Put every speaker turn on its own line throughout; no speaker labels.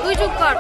তুই চুপ কর।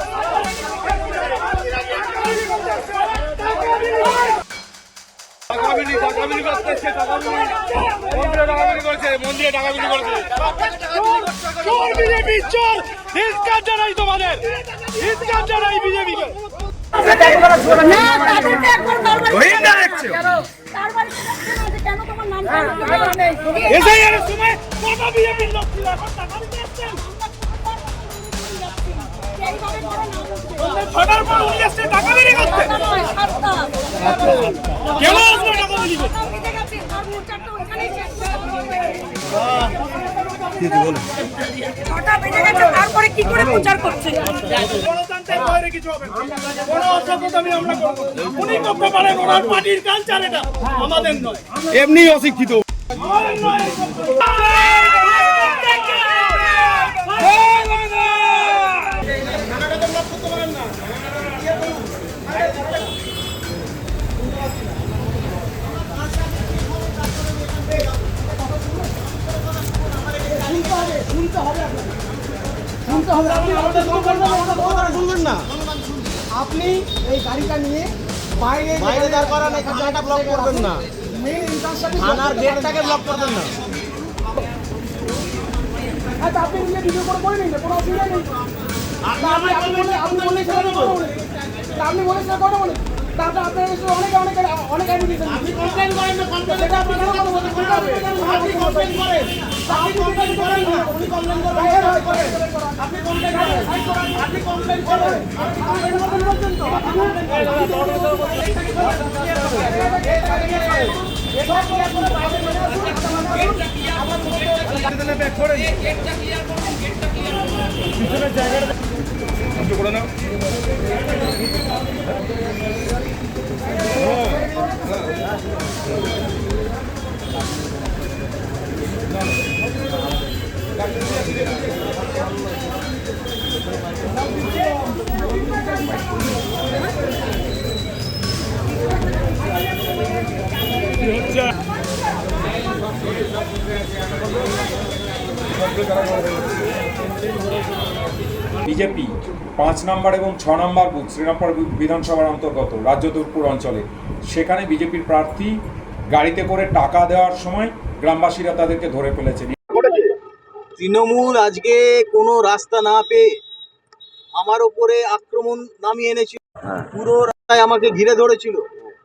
তারপরে কি করে প্রচার করছে? গণতন্ত্রের বাইরে কিছু হবে না। কোনো অসভ্যতামি আমরা করব না। উনি করতে পারেন, ওনার পার্টির কালচার এটা, আমাদের নয়।
এমনি অশিক্ষিত।
আমাদের নয়।
আপনি এই গাড়িটা নিয়ে বাইরে দাঁড় করান, এখানে জায়গা ব্লক করবেন না, মেইন ইন্টারসেকশন থানার গেটটাকে ব্লক করবেন না। আচ্ছা, আপনি নিজে ভিডিও করে নিন, কোনো অসুবিধা নেই। আপনি বলে সেটা কথা বলে তারপর আপনার অনেক অ্যাডমিশন আপনি কমপ্লেন করেন না, কমপ্লেন সেটা আপনি কেন কথা বলতে হবে? আপনি কমপ্লেন করেন, আপনি কমপ্লেন করেন না, আপনি কমপ্লেন করেন, আপনি কমপ্লেন করেন, আপনি কমপ্লেন করেন, আপনি বলছেন তো আপনি কমপ্লেন করেন।
বিজেপি 5 নম্বর এবং 6 নম্বর বুথ শ্রীরামপুর বিধানসভার অন্তর্গত রাজ্যদুর্পুর অঞ্চলে, সেখানে বিজেপির প্রার্থী গাড়িতে করে টাকা দেওয়ার সময় গ্রামবাসীরা তাদেরকে ধরে ফেলেছে।
তৃণমূল আজকে কোনো রাস্তা না পেয়ে আমার উপরে আক্রমণ নামিয়ে এনেছিল, পুরো রাস্তায় আমাকে ঘিরে ধরেছিল।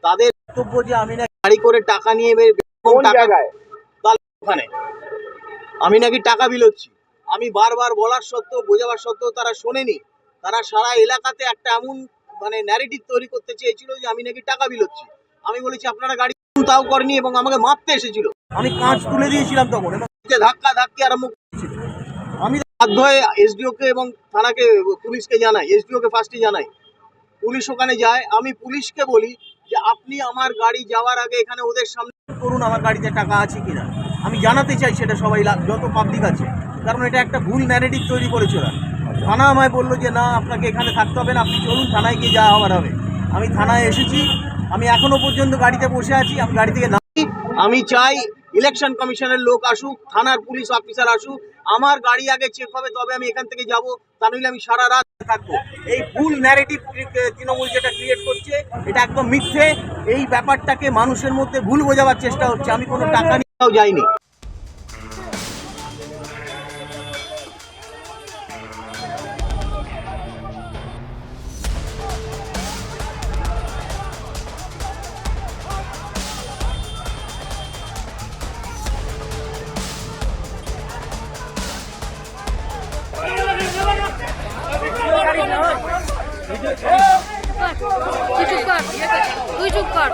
তাদের বক্তব্য যে আমি না গাড়ি করে টাকা নিয়ে ওখানে আমি নাকি টাকা বিলোচ্ছি। আমি বারবার বলার সত্ত্বেও, বোঝাবার সত্ত্বেও তারা শোনেনি। তারা সারা এলাকাতে একটা এমন ন্যারেটিভ তৈরি করতে চেয়েছিল যে আমি নাকি টাকা বিলোচ্ছি। আমি বলেছি আপনারা গাড়ি তাও করেনি এবং আমাকে মারতে এসেছিল। আমি কাঁচ তুলে দিয়েছিলাম তখন এবং ধাক্কি আরম্ভ করেছিল। আমি বাধ্য হয়ে এসডিওকে এবং থানাকে, পুলিশকে জানাই, এসডিওকে ফার্স্টে জানাই, পুলিশ ওখানে যায়। আমি পুলিশকে বলি যে আপনি আমার গাড়ি যাওয়ার আগে এখানে ওদের সামনে করুন আমার গাড়িতে টাকা আছে কিনা। আমি জানাতে চাই সেটা সবাই, যত পাবলিক আছে, কারণ এটা একটা ভুল ন্যারেটিভ তৈরি করেছে ওরা। থানা আমায় বললো যে না, আপনাকে এখানে থাকতে হবে না, আপনি চলুন, থানায় গিয়ে যা হওয়ার হবে। আমি থানায় এসেছি, আমি এখনো পর্যন্ত গাড়িতে বসে আছি। আমি গাড়ি থেকে নামি, আমি চাই ইলেকশন কমিশনের লোক আসুক, থানার পুলিশ অফিসার আসুক, আমার গাড়ি আগে চেক হবে, তবে আমি এখান থেকে যাব, তা নইলে আমি সারা রাত থাকবো। এই ভুল ন্যারেটিভ তৃণমূল যেটা ক্রিয়েট করছে, এটা একদম মিথ্যে। এই ব্যাপারটাকে মানুষের মধ্যে ভুল বোঝাবার চেষ্টা হচ্ছে। আমি কোনো টাকা নিয়েও যাইনি।
তুই চুপ কর।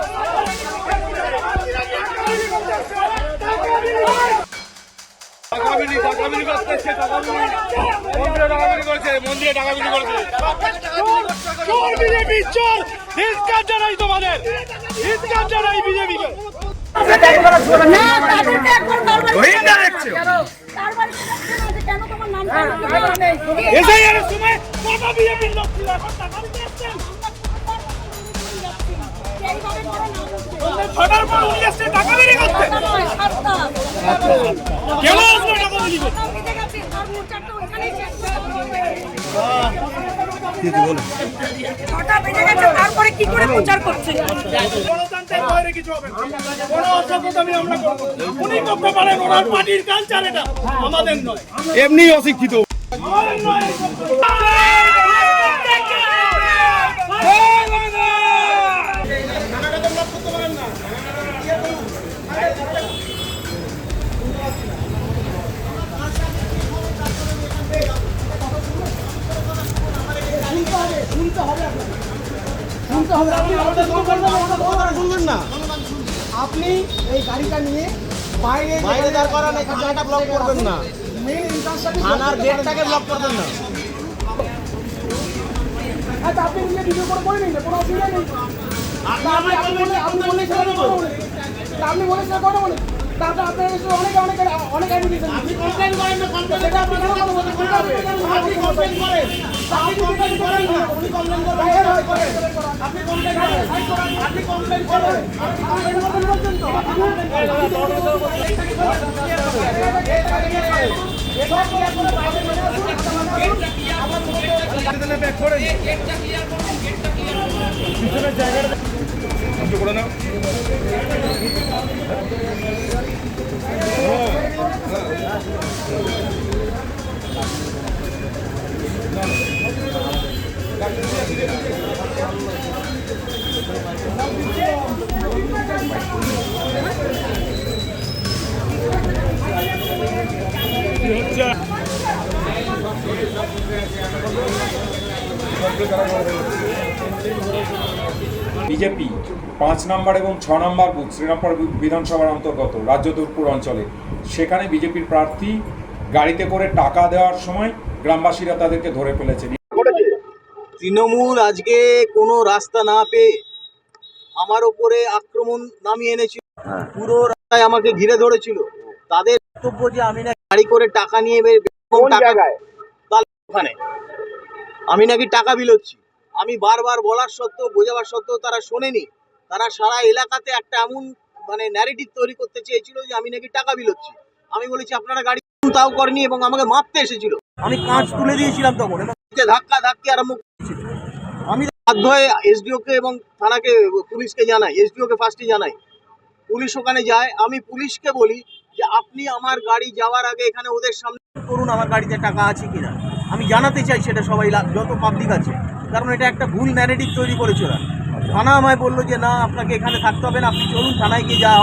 ছটা বেজে গেছে, তারপরে কি করে প্রচার করছে?
গণতন্ত্রের বাইরে কিছু হবে না। কোনো অসভ্যতামি আমরা করব না। উনি করতে পারেন, ওনার পার্টির কালচার এটা, আমাদের নয়।
এমনি অশিক্ষিত।
আমাদের নয় এই সভ্যতা।
আপনি এই গাড়িটা নিয়ে বাইরে
বাইরে দাঁড় করান, এখানে জায়গাটা ব্লক করবেন না,
মেইন ইন্টারস্টেশন
থানার গেটটাকে ব্লক করবেন না।
আচ্ছা আপনি নিজে ভিডিও করে নিন, কোনো অসুবিধা নেই। আপনি বলে সেটা কথা বলে, আপনি বলে সেটা কথা বলে, তারপর আপনার কাছে অনেক অ্যাপ্লিকেশন আপনি কমপ্লেন করেন না, কমপ্লেন সেটা আপনি কেন কথা বলতে আপনি কমপ্লেন করেন, আপনি কমপ্লেন করেন না, আপনি কমপ্লেন করেন, আপনি কমপ্লেন করেন, আপনি কমপ্লেন করেন,
বিজেপি 5 নম্বর এবং 6 নম্বর বুথ শ্রীরামপুর বিধানসভার অন্তর্গত রাজ্যদুর্পুর অঞ্চলে, সেখানে বিজেপির প্রার্থী গাড়িতে করে টাকা দেওয়ার সময় গ্রামবাসীরা তাদেরকে ধরে ফেলেছে।
তৃণমূল আজকে কোনো রাস্তা না পেয়ে আমার উপরে আক্রমণ নামিয়ে এনেছিল, পুরো রাস্তায় আমাকে ঘিরে ধরেছিল। তাদের বক্তব্য যে আমি না গাড়ি করে টাকা নিয়ে ওখানে আমি নাকি টাকা বিলোচ্ছি। আমি বারবার বলার সত্ত্বেও, বোঝাবার সত্ত্বেও তারা শোনেনি। তারা সারা এলাকাতে একটা এমন মানে ন্যারেটিভ তৈরি করতে চেয়েছিল যে আমি নাকি টাকা বিলোচ্ছি। আমি বলেছি আপনারা গাড়ি তাও করেনি এবং আমাকে মারতে এসেছিল। আমি কাঁচ তুলে দিয়েছিলাম তখন এবং ধাক্কা ধাক্কি আরম্ভ করেছিল। আমি বাধ্য হয়ে এসডিওকে এবং থানাকে, পুলিশকে জানাই, এসডিওকে ফার্স্টে জানাই। পুলিশ ওখানে যায়। আমি পুলিশকে বলি যে আপনি আমার গাড়ি যাওয়ার আগে এখানে ওদের সামনে করুন আমার গাড়িতে টাকা আছে কিনা। আমি জানাতে চাই সেটা সবাই, যত পাবলিক আছে, কারণ এটা একটা ভুল ন্যারেটিভ তৈরি করেছে ওরা। থানা আমায় বললো যে না আপনাকে এখানে থাকতে হবে না, আপনি চলুন থানায় গিয়ে যা হবে।